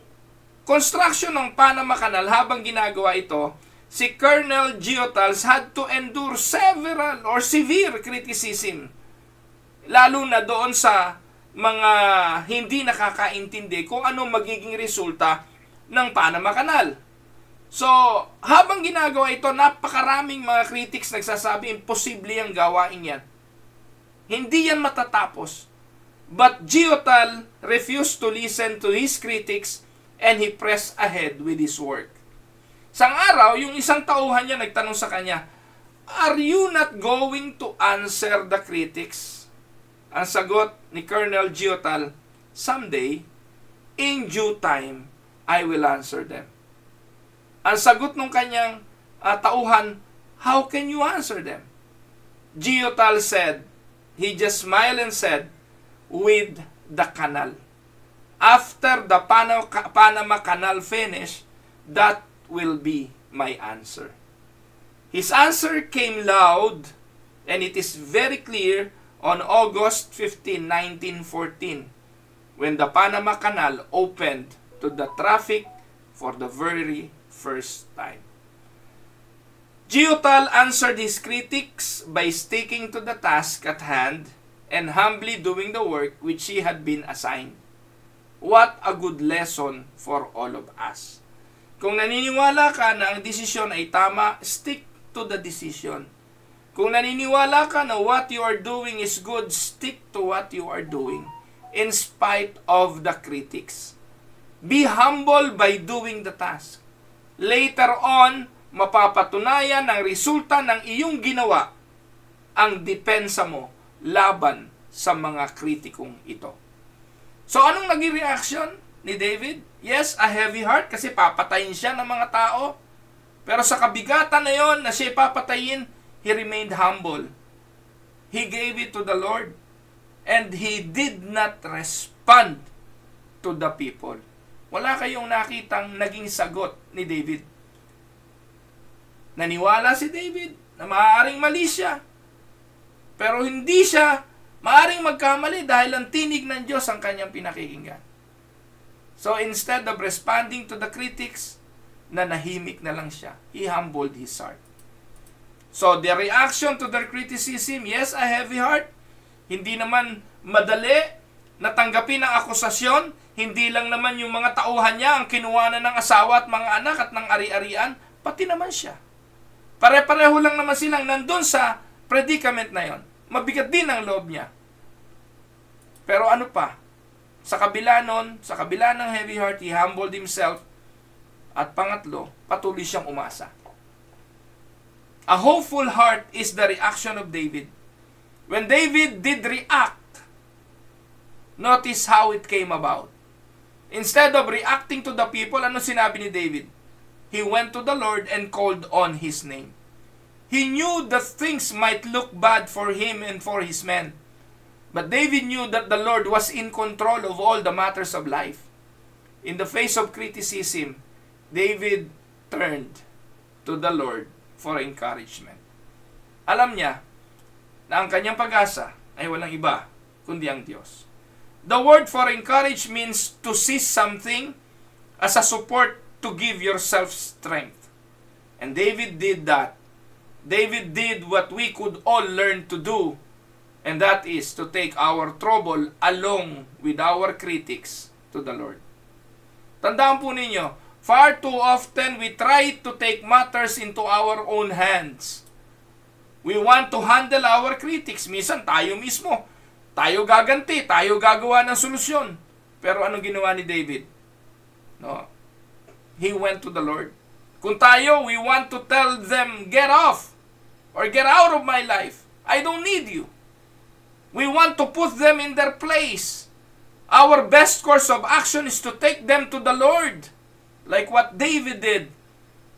construction ng Panama Canal, habang ginagawa ito, si Colonel Giotals had to endure several or severe criticism, lalo na doon sa mga hindi nakakaintindi kung ano magiging resulta ng Panama Canal. So, habang ginagawa ito, napakaraming mga critics nagsasabi, imposible ang gawain yan. Hindi yan matatapos. But Giotal refused to listen to his critics and he pressed ahead with his work. Sang araw, yung isang tauhan niya nagtanong sa kanya, "Are you not going to answer the critics?" Ang sagot ni Colonel Giotal, "Someday, in due time, I will answer them." Ang sagot ng kanyang tauhan, "How can you answer them?" Giotal said, he just smiled and said, "With the canal. After the Panama Canal finish, that will be my answer." His answer came loud, and it is very clear on August 15, 1914, when the Panama Canal opened to the traffic for the very first time. Giotal answered his critics by sticking to the task at hand and humbly doing the work which he had been assigned. What a good lesson for all of us. Kung naniniwala ka na ang desisyon ay tama, stick to the decision. Kung naniniwala ka na what you are doing is good, stick to what you are doing in spite of the critics. Be humble by doing the task. Later on, mapapatunayan ng resulta ng iyong ginawa ang depensa mo laban sa mga kritikong ito. So, anong naging reaction ni David? Yes, a heavy heart kasi papatayin siya ng mga tao. Pero sa kabigatan na yon na siya papatayin, he remained humble. He gave it to the Lord and he did not respond to the people. Wala kayong nakitang naging sagot ni David. Naniwala si David na maaaring mali siya. Pero hindi siya maaaring magkamali dahil ang tinig ng Diyos ang kanyang pinakikinggan. So instead of responding to the critics, nanahimik na lang siya. He humbled his heart. So the reaction to their criticism, yes, a heavy heart. Hindi naman madali natanggapin ang akusasyon. Hindi lang naman yung mga tauhan niya ang kinuwanan ng asawa at mga anak at ng ari-arian, pati naman siya. Pare-pareho lang naman silang nandun sa predicament na yon. Mabigat din ang loob niya. Pero ano pa? Sa kabila nun, sa kabila ng heavy heart, he humbled himself. At pangatlo, patuloy siyang umasa. A hopeful heart is the reaction of David. When David did react, notice how it came about. Instead of reacting to the people, ano sinabi ni David? He went to the Lord and called on His name. He knew that things might look bad for him and for his men. But David knew that the Lord was in control of all the matters of life. In the face of criticism, David turned to the Lord for encouragement. Alam niya na ang kanyang pag-asa ay walang iba kundi ang Diyos. The word for encourage means to see something as a support to give yourself strength. And David did that. David did what we could all learn to do, and that is to take our trouble along with our critics to the Lord. Tandaan po ninyo, far too often we try to take matters into our own hands. We want to handle our critics. Minsan tayo mismo. Tayo gaganti, tayo gagawa ng solusyon. Pero anong ginawa ni David? No. He went to the Lord. Kung tayo, we want to tell them, get off or get out of my life. I don't need you. We want to put them in their place. Our best course of action is to take them to the Lord, like what David did,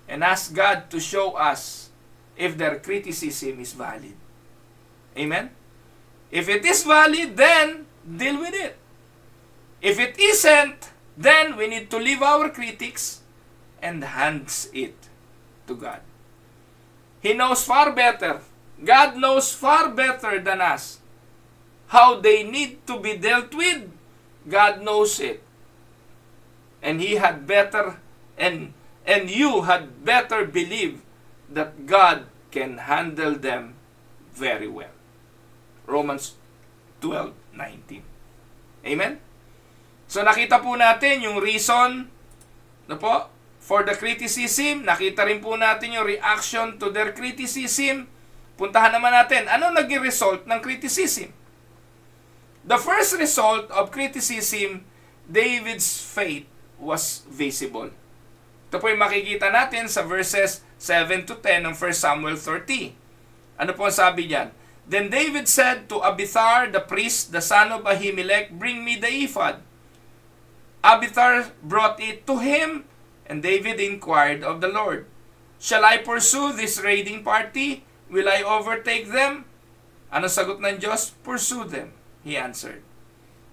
and ask God to show us if their criticism is valid. Amen? If it is valid, then deal with it. If it isn't, then we need to leave our critics and hands it to God. He knows far better. God knows far better than us how they need to be dealt with. God knows it. And He had better, and you had better believe that God can handle them very well. Romans 12:19. Amen? So nakita po natin yung reason for the criticism. Nakita rin po natin yung reaction to their criticism. Puntahan naman natin, ano naging result ng criticism? The first result of criticism, David's faith was visible. Ito po yung makikita natin sa verses 7 to 10 ng 1 Samuel 30. Ano po ang sabi niyan? Then David said to Abiathar the priest, the son of Ahimelech, bring me the ephod. Abiathar brought it to him, and David inquired of the Lord, shall I pursue this raiding party? Will I overtake them? Ano sagot ng Diyos? Pursue them, he answered.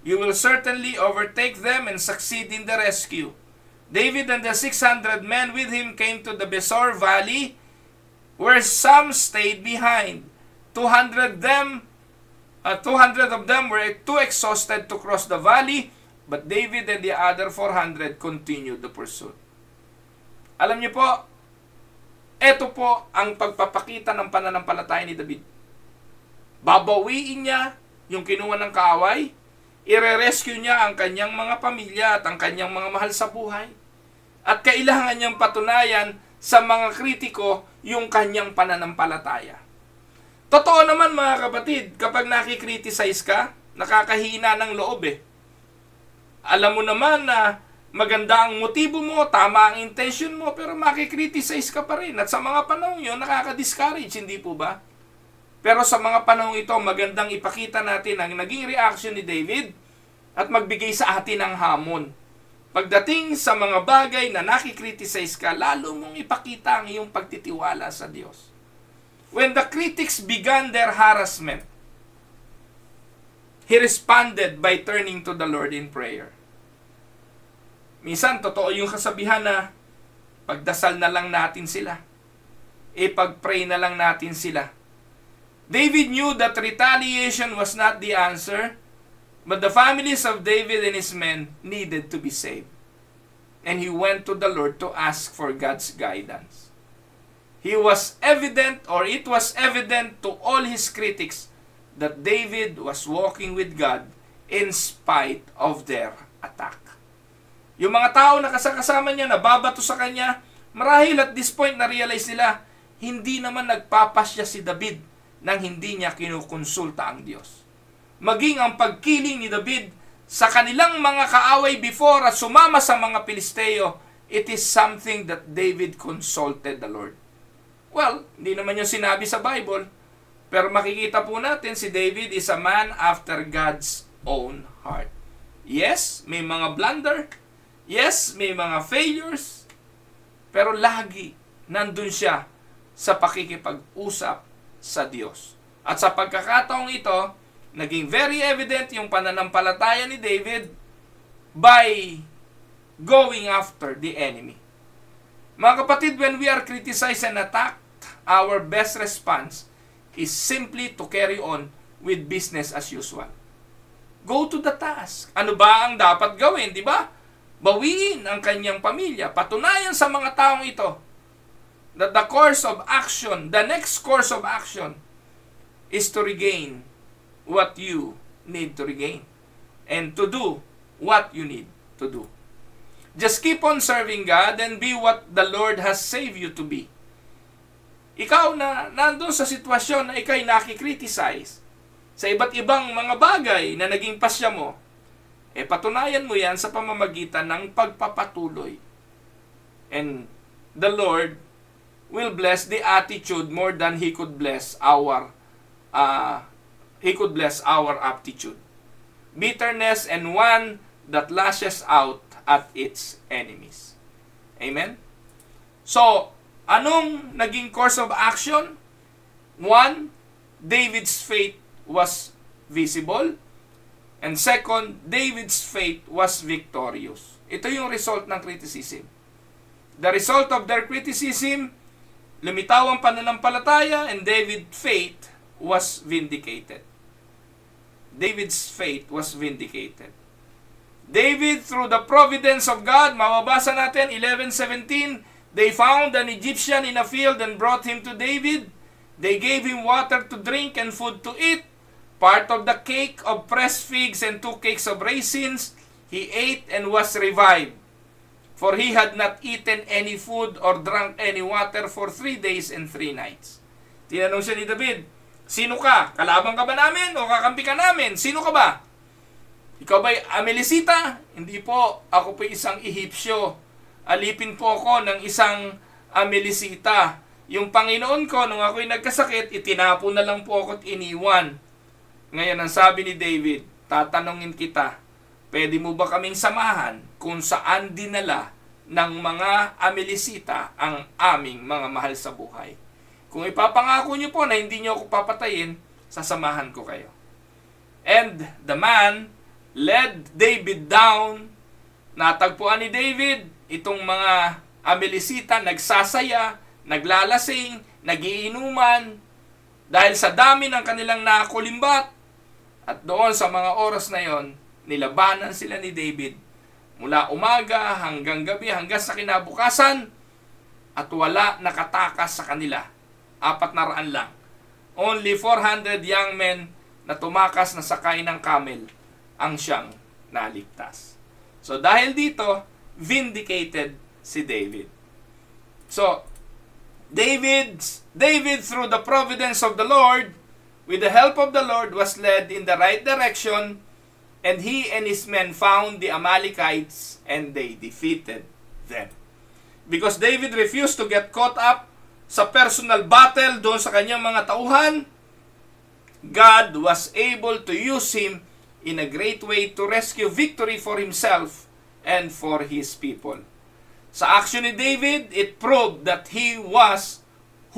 You will certainly overtake them and succeed in the rescue. David and the 600 men with him came to the Besor Valley, where some stayed behind. 200 of them were too exhausted to cross the valley, but David and the other 400 continued the pursuit. Alam niyo po, ito po ang pagpapakita ng pananampalataya ni David. Babawiin niya yung kinuha ng kaaway, ire-rescue niya ang kanyang mga pamilya at ang kanyang mga mahal sa buhay. At kailangan niyang patunayan sa mga kritiko yung kanyang pananampalataya. Totoo naman mga kapatid, kapag nakikriticize ka, nakakahina ng loob eh. Alam mo naman na maganda ang motibo mo, tama ang intention mo, pero makikriticize ka pa rin. At sa mga panahon yun, nakaka-discourage, hindi po ba? Pero sa mga panahon ito, magandang ipakita natin ang naging reaction ni David at magbigay sa atin ng hamon. Pagdating sa mga bagay na nakikriticize ka, lalo mong ipakita ang iyong pagtitiwala sa Diyos. When the critics began their harassment, he responded by turning to the Lord in prayer. Minsan, totoo yung kasabihan na pagdasal na lang natin sila. Pag-pray na lang natin sila. David knew that retaliation was not the answer, but the families of David and his men needed to be saved. And he went to the Lord to ask for God's guidance. It was evident to all his critics that David was walking with God in spite of their attack. Yung mga tao na kasama niya, nababato sa kanya, marahil at this point na-realize nila, hindi naman nagpapasya si David nang hindi niya kinukonsulta ang Diyos. Maging ang pagkiling ni David sa kanilang mga kaaway before at sumama sa mga Pilisteo, it is something that David consulted the Lord. Well, hindi naman yung sinabi sa Bible, pero makikita po natin si David is a man after God's own heart. Yes, may mga blunder. Yes, may mga failures. Pero lagi nandun siya sa pakikipag-usap sa Diyos. At sa pagkakataong ito, naging very evident yung pananampalataya ni David by going after the enemy. Mga kapatid, when we are criticized and attacked, our best response is simply to carry on with business as usual. Go to the task. Ano ba ang dapat gawin, di ba? Bawiin ang kanyang pamilya. Patunayan sa mga taong ito that the next course of action is to regain what you need to regain and to do what you need to do. Just keep on serving God and be what the Lord has saved you to be. Ikaw na nandun sa sitwasyon na ikaw'y nakikriticize sa iba't ibang mga bagay na naging pasya mo, patunayan mo yan sa pamamagitan ng pagpapatuloy. And the Lord will bless the attitude more than He could bless our aptitude. Bitterness and one that lashes out at its enemies. Amen? So, anong naging course of action? One, David's faith was visible. And second, David's faith was victorious. Ito yung result ng criticism. The result of their criticism, lumitaw ang pananampalataya, and David's faith was vindicated. David's faith was vindicated. David, through the providence of God, mababasa natin, 11:17, they found an Egyptian in a field and brought him to David. They gave him water to drink and food to eat, part of the cake of pressed figs and 2 cakes of raisins. He ate and was revived, for he had not eaten any food or drunk any water for 3 days and 3 nights. Tinanong siya ni David, sino ka? Kalaban ka ba namin o kakampi ka namin? Sino ka ba? Ikaw ba'y Amelisita? Hindi po, ako po isang Ehipsyo. Alipin po ako ng isang Amelisita. Yung Panginoon ko, nung ako'y nagkasakit, itinapo na lang po ako at iniwan. Ngayon, ang sabi ni David, tatanungin kita, pwede mo ba kaming samahan kung saan dinala ng mga Amelisita ang aming mga mahal sa buhay? Kung ipapangako niyo po na hindi niyo ako papatayin, sasamahan ko kayo. And the man led David down. Natagpuan ni David itong mga Amelisita nagsasaya, naglalasing, nagiinuman dahil sa dami ng kanilang nakulimbat. At doon sa mga oras na yon, nilabanan sila ni David mula umaga hanggang gabi, hanggang sa kinabukasan, at wala nakatakas sa kanila. 400 lang. Only 400 young men na tumakas na sakay ng camel ang siyang naligtas. So dahil dito, vindicated si David. So, David through the providence of the Lord, with the help of the Lord, was led in the right direction, and he and his men found the Amalekites, and they defeated them. Because David refused to get caught up sa personal battle doon sa kanyang mga tauhan, God was able to use him in a great way to rescue victory for himself and for his people. Sa action ni David, it proved that he was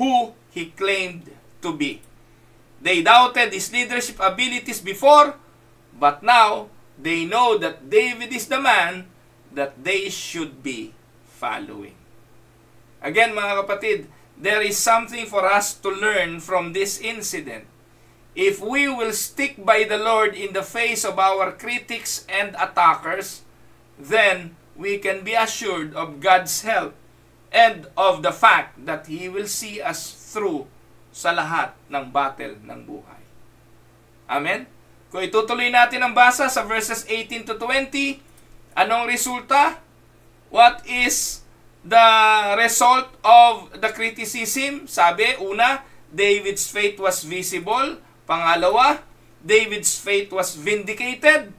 who he claimed to be. They doubted his leadership abilities before, but now they know that David is the man that they should be following. Again, mga kapatid, there is something for us to learn from this incident. If we will stick by the Lord in the face of our critics and attackers, then we can be assured of God's help and of the fact that He will see us through sa lahat ng battle ng buhay. Amen? Kung itutuloy natin ang basa sa verses 18 to 20, anong resulta? What is the result of the criticism? Sabi, una, David's faith was visible. Pangalawa, David's faith was vindicated.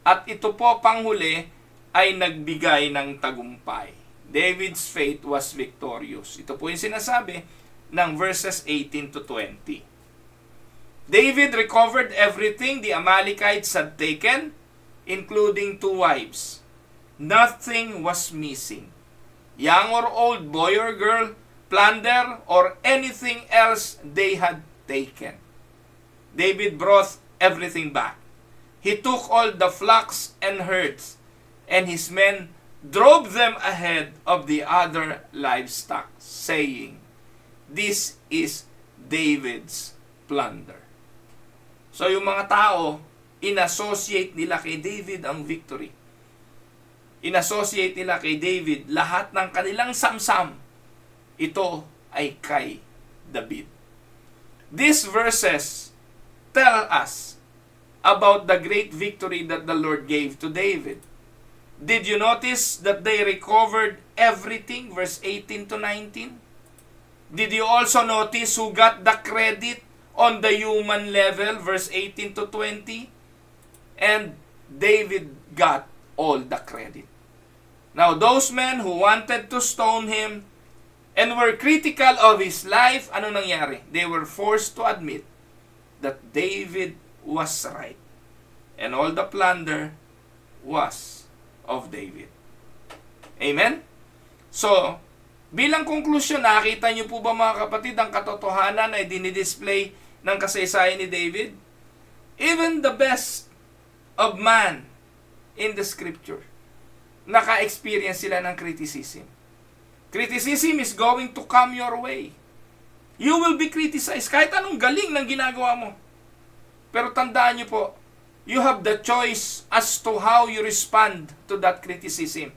At ito po, panghuli, ay nagbigay ng tagumpay. David's faith was victorious. Ito po yung sinasabi ng verses 18 to 20. David recovered everything the Amalekites had taken, including 2 wives. Nothing was missing. Young or old, boy or girl, plunder, or anything else they had taken. David brought everything back. He took all the flocks and herds, and his men drove them ahead of the other livestock, saying, "This is David's plunder." So yung mga tao, inassociate nila kay David ang victory. Inassociate nila kay David lahat ng kanilang samsam. Ito ay kay David. These verses tell us about the great victory that the Lord gave to David. Did you notice that they recovered everything? Verse 18 to 19. Did you also notice who got the credit on the human level? Verse 18 to 20. And David got all the credit. Now those men who wanted to stone him and were critical of his life, ano nangyari? They were forced to admit that David was right. And all the plunder was of David. Amen? So, bilang conclusion, nakita niyo po ba mga kapatid ang katotohanan ay dinidisplay ng kasaysayan ni David? Even the best of man in the scripture, naka-experience sila ng criticism. Criticism is going to come your way. You will be criticized kahit anong galing ng ginagawa mo. Pero tandaan niyo po, you have the choice as to how you respond to that criticism.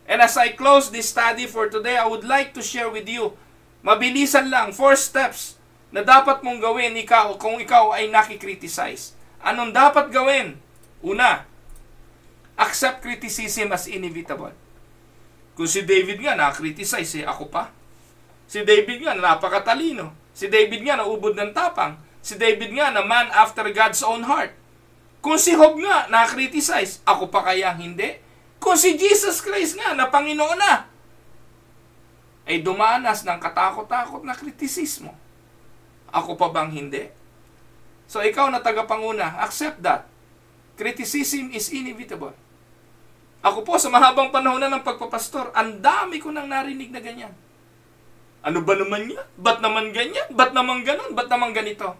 And as I close this study for today, I would like to share with you, mabilisan lang, 4 steps na dapat mong gawin ikaw kung ikaw ay nakikriticize. Anong dapat gawin? Una, accept criticism as inevitable. Kung si David nga nakriticize, ako pa. Si David nga napakatalino. Si David nga naubod ng tapang. Si David nga na man after God's own heart. Kung si Job nga nakriticize, ako pa kaya hindi? Kung si Jesus Christ nga na Panginoon na, ay dumanas ng katakot-takot na kritisismo, ako pa bang hindi? So ikaw na tagapanguna, accept that. Criticism is inevitable. Ako po, sa mahabang panahon na ng pagpapastor, ang dami ko nang narinig na ganyan. Ano ba naman yan? Ba't naman ganyan? Ba't naman ganon? Ba't naman ganito?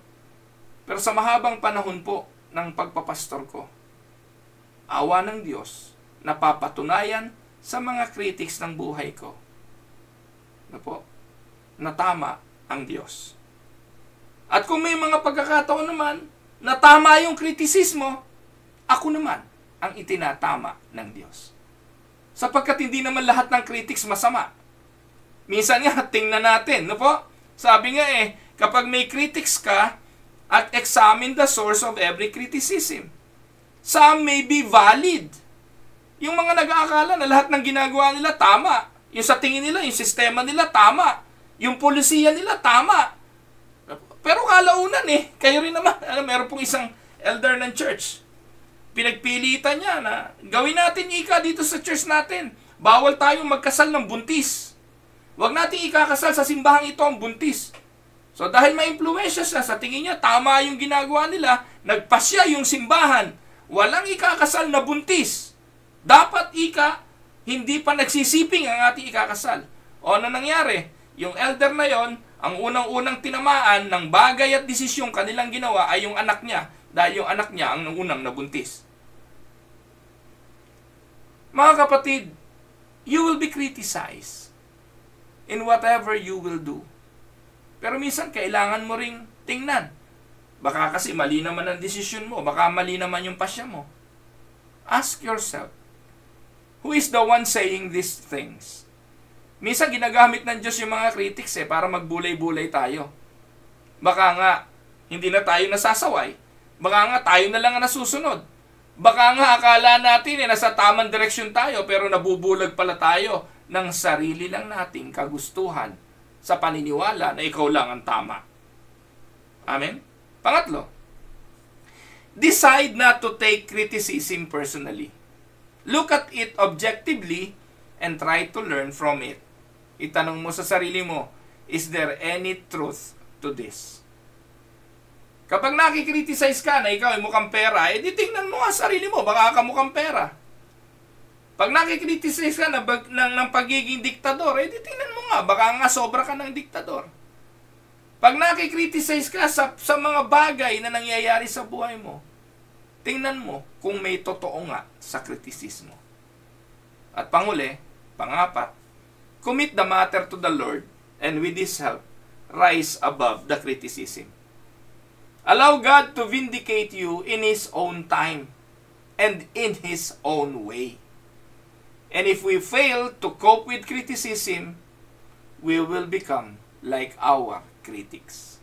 Pero sa mahabang panahon po ng pagpapastor ko, awa ng Diyos, napapatunayan sa mga critics ng buhay ko na po, na tama ang Diyos. At kung may mga pagkakataon naman na tama yung kritisismo, ako naman ang itinatama ng Diyos. Sapagkat hindi naman lahat ng critics masama. Minsan nga, tingnan natin, no po? Sabi nga kapag may critics ka, at examine the source of every criticism. Some may be valid. Yung mga nag-aakala na lahat ng ginagawa nila tama. Yung sa tingin nila, yung sistema nila tama. Yung polisiya nila tama. Pero kalaunan kayo rin naman. Meron pong isang elder ng church. Pinagpilitan niya na gawin natin ika dito sa church natin. Bawal tayong magkasal ng buntis. Huwag natin ikakasal sa simbahang ito ang buntis. So dahil ma-impluwensya siya, sa tingin niya tama yung ginagawa nila, nagpasya yung simbahan. Walang ikakasal na buntis. Dapat hindi pa nagsisiping ang ating ikakasal. O ano nangyari? Yung elder na yon, ang unang-unang tinamaan ng bagay at desisyong kanilang ginawa ay yung anak niya. Dahil yung anak niya ang unang nabuntis. Mga kapatid, you will be criticized in whatever you will do. Pero minsan, kailangan mo ring tingnan. Baka kasi mali naman ang desisyon mo. Baka mali naman yung pasya mo. Ask yourself, who is the one saying these things? Minsan, ginagamit ng Diyos yung mga critics para magbulay-bulay tayo. Baka nga, hindi na tayo nasasaway. Baka nga, tayo na lang ang nasusunod. Baka nga, akala natin nasa tamang direksyon tayo, pero nabubulag pala tayo ng sarili lang nating kagustuhan sa paniniwala na ikaw lang ang tama. Amen? Pangatlo, decide not to take criticism personally. Look at it objectively and try to learn from it. Itanong mo sa sarili mo, is there any truth to this? Kapag nakikriticize ka na ikaw ay mukhang pera, di tingnan mo nga sarili mo, baka ka mukhang pera. Pag nakikriticize ka ng pagiging diktador, di tingnan mo nga, baka nga sobra ka ng diktador. Pag nakikriticize ka sa mga bagay na nangyayari sa buhay mo, tingnan mo kung may totoo nga sa kritisismo. At panghuli, pangapat, commit the matter to the Lord and with His help, rise above the criticism. Allow God to vindicate you in His own time and in His own way. And if we fail to cope with criticism, we will become like our critics.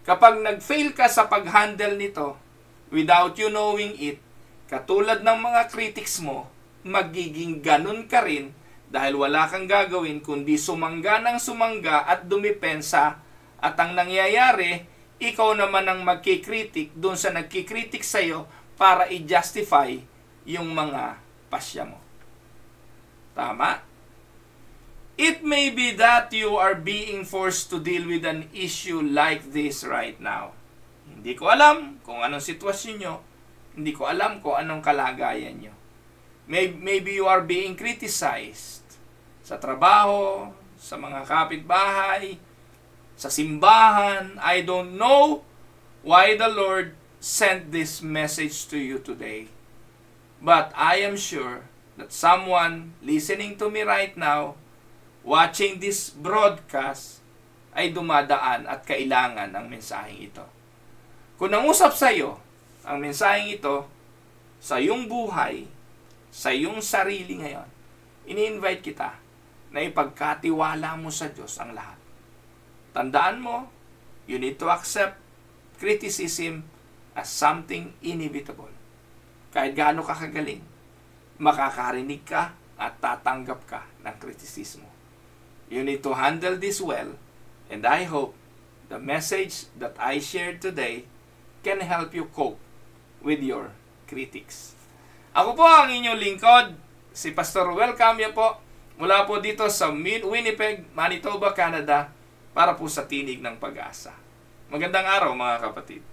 Kapag nag-fail ka sa pag-handle nito, without you knowing it, katulad ng mga critics mo, magiging ganun ka rin dahil wala kang gagawin kundi sumangga ng sumangga at dumipensa, at ang nangyayari, ikaw naman ang magkikritik doon sa nagkikritik sa'yo para i-justify yung mga pasya mo. Tama? It may be that you are being forced to deal with an issue like this right now. Hindi ko alam kung anong sitwasyon nyo. Hindi ko alam kung anong kalagayan nyo. Maybe you are being criticized sa trabaho, sa mga kapitbahay, sa simbahan. I don't know why the Lord sent this message to you today. But I am sure that someone listening to me right now, watching this broadcast, ay dumadaan at kailangan ng mensaheng ito. Kung nangusap sa iyo ang mensaheng ito sa iyong buhay, sa iyong sarili ngayon, ini-invite kita na ipagkatiwala mo sa Diyos ang lahat. Tandaan mo, you need to accept criticism as something inevitable. Kahit gaano ka kagaling, makakarinig ka at tatanggap ka ng kritisismo. You need to handle this well, and I hope the message that I shared today can help you cope with your critics. Ako po ang inyong lingkod, si Pastor Ruel Camia po, mula po dito sa Winnipeg, Manitoba, Canada, para po sa Tinig ng Pag-asa. Magandang araw mga kapatid.